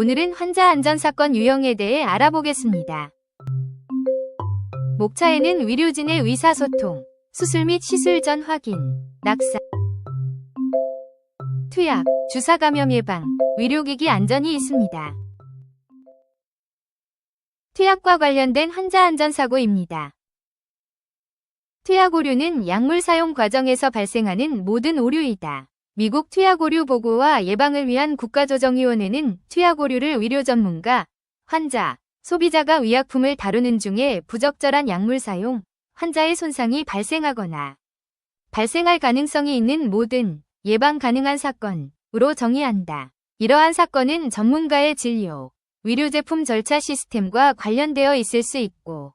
오늘은 환자 안전사건 유형에 대해 알아보겠습니다. 목차에는 의료진의 의사소통, 수술 및 시술 전 확인, 낙사, 투약, 주사 감염 예방, 의료기기 안전이 있습니다. 투약과 관련된 환자 안전사고입니다. 투약 오류는 약물 사용 과정에서 발생하는 모든 오류이다. 미국 투약 오류 보고와 예방을 위한 국가조정위원회는 투약 오류를 의료 전문가, 환자, 소비자가 의약품을 다루는 중에 부적절한 약물 사용, 환자의 손상이 발생하거나 발생할 가능성이 있는 모든 예방 가능한 사건으로 정의한다. 이러한 사건은 전문가의 진료, 의료제품 절차 시스템과 관련되어 있을 수 있고,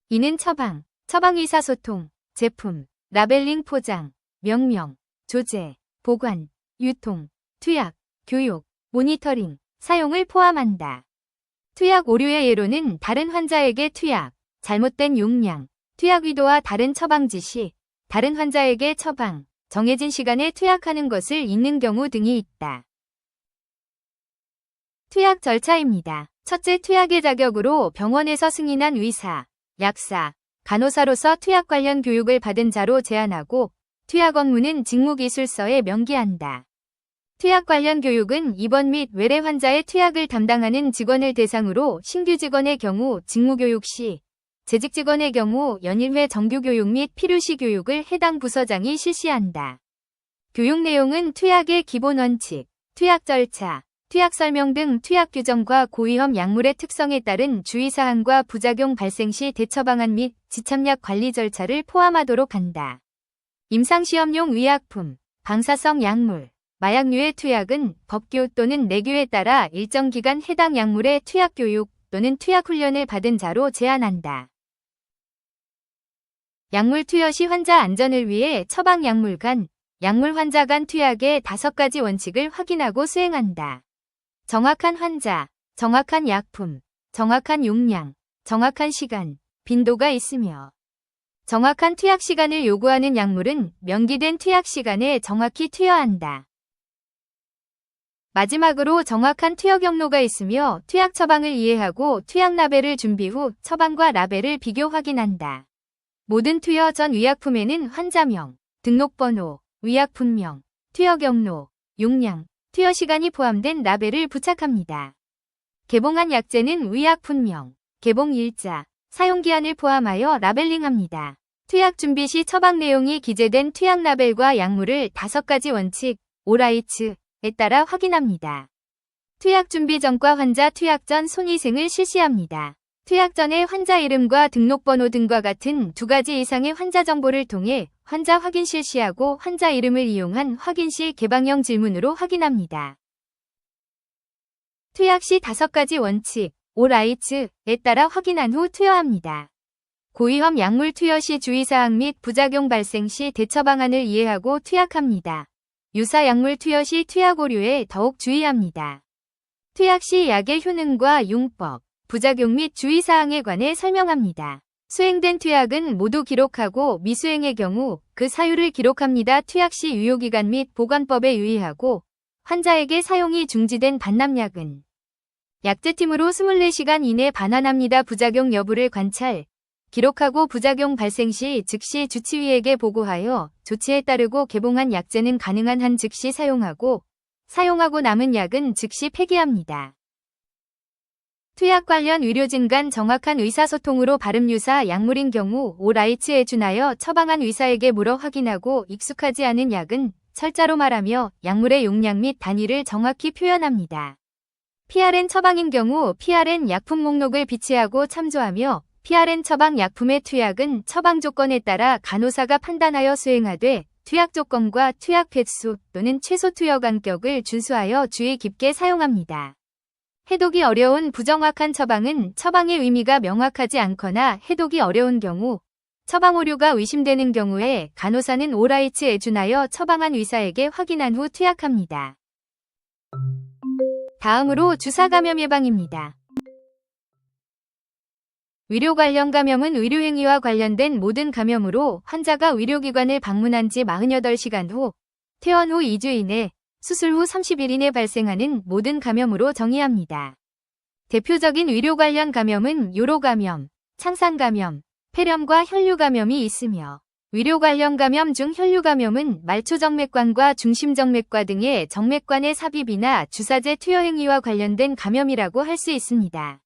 이는 처방, 처방의사소통, 제품, 라벨링 포장, 명명, 조제, 보관, 유통, 투약, 교육, 모니터링, 사용을 포함한다. 투약 오류의 예로는 다른 환자에게 투약, 잘못된 용량, 투약 의도와 다른 처방 지시, 다른 환자에게 처방, 정해진 시간에 투약하는 것을 잊는 경우 등이 있다. 투약 절차입니다. 첫째, 투약의 자격으로 병원에서 승인한 의사, 약사, 간호사로서 투약 관련 교육을 받은 자로 제한하고, 투약 업무는 직무기술서에 명기한다. 투약 관련 교육은 입원 및 외래 환자의 투약을 담당하는 직원을 대상으로 신규 직원의 경우 직무교육 시, 재직 직원의 경우 연일회 정규교육 및 필요시 교육을 해당 부서장이 실시한다. 교육 내용은 투약의 기본 원칙, 투약 절차, 투약 설명 등 투약 규정과 고위험 약물의 특성에 따른 주의사항과 부작용 발생 시 대처 방안 및 지참약 관리 절차를 포함하도록 한다. 임상시험용 의약품, 방사성 약물, 마약류의 투약은 법규 또는 내규에 따라 일정 기간 해당 약물의 투약 교육 또는 투약 훈련을 받은 자로 제한한다. 약물 투여 시 환자 안전을 위해 처방 약물 간, 약물 환자 간 투약의 5가지 원칙을 확인하고 수행한다. 정확한 환자, 정확한 약품, 정확한 용량, 정확한 시간, 빈도가 있으며 정확한 투약 시간을 요구하는 약물은 명기된 투약 시간에 정확히 투여한다. 마지막으로 정확한 투여 경로가 있으며 투약 처방을 이해하고 투약 라벨을 준비 후 처방과 라벨을 비교 확인한다. 모든 투여 전 의약품에는 환자명, 등록번호, 의약품명, 투여 경로, 용량, 투여 시간이 포함된 라벨을 부착합니다. 개봉한 약제는 의약품명, 개봉일자, 사용기한을 포함하여 라벨링합니다. 투약 준비 시 처방 내용이 기재된 투약 라벨과 약물을 5가지 원칙, ORIGHT에 따라 확인합니다. 투약 준비 전과 환자 투약 전 손위생을 실시합니다. 투약 전에 환자 이름과 등록번호 등과 같은 2가지 이상의 환자 정보를 통해 환자 확인 실시하고 환자 이름을 이용한 확인 시 개방형 질문으로 확인합니다. 투약 시 5가지 원칙, ORIGHT에 따라 확인한 후 투여합니다. 고위험 약물 투여 시 주의사항 및 부작용 발생 시 대처 방안을 이해하고 투약합니다. 유사 약물 투여 시 투약 오류에 더욱 주의합니다. 투약 시 약의 효능과 용법, 부작용 및 주의사항에 관해 설명합니다. 수행된 투약은 모두 기록하고 미수행의 경우 그 사유를 기록합니다. 투약 시 유효기간 및 보관법에 유의하고 환자에게 사용이 중지된 반납약은 약제팀으로 24시간 이내 반환합니다. 부작용 여부를 관찰, 기록하고 부작용 발생 시 즉시 주치의에게 보고하여 조치에 따르고 개봉한 약제는 가능한 한 즉시 사용하고 남은 약은 즉시 폐기합니다. 투약 관련 의료진 간 정확한 의사소통으로 발음유사 약물인 경우 ORIGHT에 준하여 처방한 의사에게 물어 확인하고 익숙하지 않은 약은 철자로 말하며 약물의 용량 및 단위를 정확히 표현합니다. PRN 처방인 경우 PRN 약품 목록을 비치하고 참조하며 PRN 처방 약품의 투약은 처방 조건에 따라 간호사가 판단하여 수행하되 투약 조건과 투약 횟수 또는 최소 투여 간격을 준수하여 주의 깊게 사용합니다. 해독이 어려운 부정확한 처방은 처방의 의미가 명확하지 않거나 해독이 어려운 경우, 처방 오류가 의심되는 경우에 간호사는 ORIGHT에 준하여 처방한 의사에게 확인한 후 투약합니다. 다음으로 주사 감염 예방입니다. 의료 관련 감염은 의료행위와 관련된 모든 감염으로 환자가 의료기관을 방문한 지 48시간 후, 퇴원 후 2주 이내 수술 후 30일 이내 발생하는 모든 감염으로 정의합니다. 대표적인 의료 관련 감염은 요로감염, 창상감염, 폐렴과 혈류감염이 있으며 의료 관련 감염 중 혈류감염은 말초정맥관과 중심정맥과 등의 정맥관의 삽입이나 주사제 투여 행위와 관련된 감염이라고 할 수 있습니다.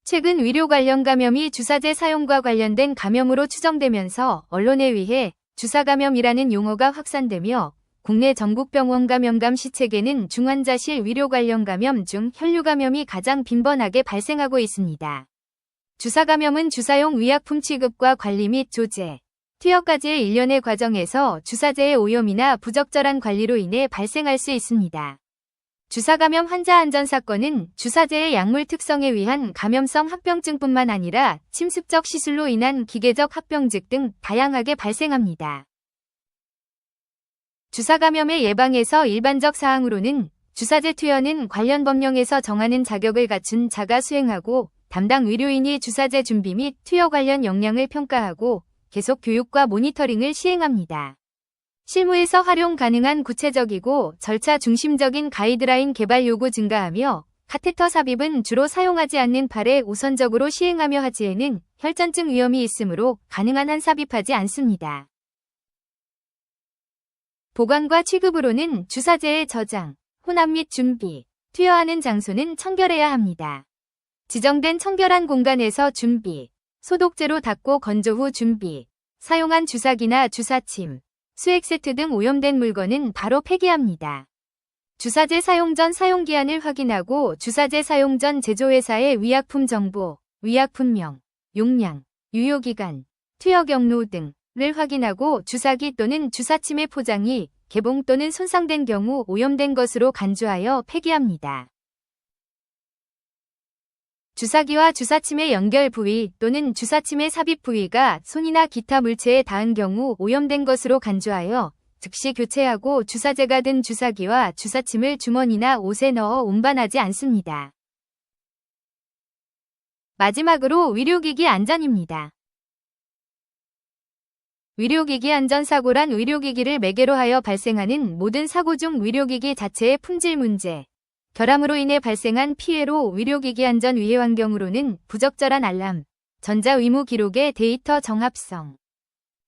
최근 의료 관련 감염이 주사제 사용과 관련된 감염으로 추정되면서 언론에 의해 주사감염이라는 용어가 확산되며 국내 전국병원 감염감 시책에는 중환자실 의료 관련 감염 중 혈류감염이 가장 빈번하게 발생하고 있습니다. 주사감염은 주사용 의약품 취급과 관리 및 조제, 투여까지의 일련의 과정에서 주사제의 오염이나 부적절한 관리로 인해 발생할 수 있습니다. 주사감염 환자 안전사건은 주사제의 약물 특성에 의한 감염성 합병증뿐만 아니라 침습적 시술로 인한 기계적 합병증 등 다양하게 발생합니다. 주사감염의 예방에서 일반적 사항으로는 주사제 투여는 관련 법령에서 정하는 자격을 갖춘 자가 수행하고 담당 의료인이 주사제 준비 및 투여 관련 역량을 평가하고 계속 교육과 모니터링을 시행합니다. 실무에서 활용 가능한 구체적이고 절차 중심적인 가이드라인 개발 요구 증가하며 카테터 삽입은 주로 사용하지 않는 팔에 우선적으로 시행하며 하지에는 혈전증 위험이 있으므로 가능한 한 삽입하지 않습니다. 보관과 취급으로는 주사제의 저장, 혼합 및 준비, 투여하는 장소는 청결해야 합니다. 지정된 청결한 공간에서 준비, 소독제로 닦고 건조 후 준비, 사용한 주사기나 주사침, 수액 세트 등 오염된 물건은 바로 폐기합니다. 주사제 사용 전 사용기한을 확인하고 주사제 사용 전 제조회사의 의약품 정보, 의약품명, 용량, 유효기간, 투여 경로 등을 확인하고 주사기 또는 주사침의 포장이 개봉 또는 손상된 경우 오염된 것으로 간주하여 폐기합니다. 주사기와 주사침의 연결 부위 또는 주사침의 삽입 부위가 손이나 기타 물체에 닿은 경우 오염된 것으로 간주하여 즉시 교체하고 주사제가 든 주사기와 주사침을 주머니나 옷에 넣어 운반하지 않습니다. 마지막으로 의료기기 안전입니다. 의료기기 안전사고란 의료기기를 매개로 하여 발생하는 모든 사고 중 의료기기 자체의 품질 문제, 결함으로 인해 발생한 피해로 의료기기 안전 위해 환경으로는 부적절한 알람, 전자의무 기록의 데이터 정합성,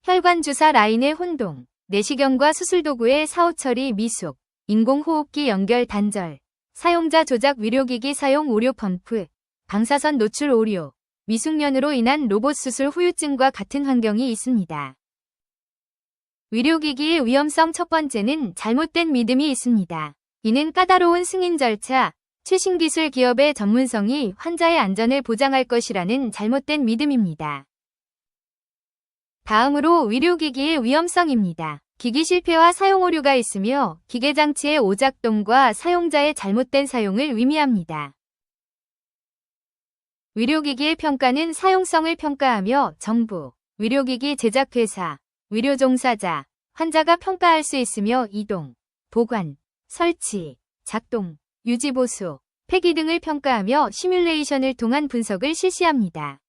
혈관 주사 라인의 혼동, 내시경과 수술도구의 사후 처리 미숙, 인공호흡기 연결 단절, 사용자 조작 의료기기 사용 오류 펌프, 방사선 노출 오류, 미숙련으로 인한 로봇 수술 후유증과 같은 환경이 있습니다. 의료기기의 위험성 첫 번째는 잘못된 믿음이 있습니다. 이는 까다로운 승인 절차, 최신 기술 기업의 전문성이 환자의 안전을 보장할 것이라는 잘못된 믿음입니다. 다음으로 의료기기의 위험성입니다. 기기 실패와 사용 오류가 있으며 기계장치의 오작동과 사용자의 잘못된 사용을 의미합니다. 의료기기의 평가는 사용성을 평가하며 정부, 의료기기 제작회사, 의료종사자, 환자가 평가할 수 있으며 이동, 보관, 설치, 작동, 유지보수, 폐기 등을 평가하며 시뮬레이션을 통한 분석을 실시합니다.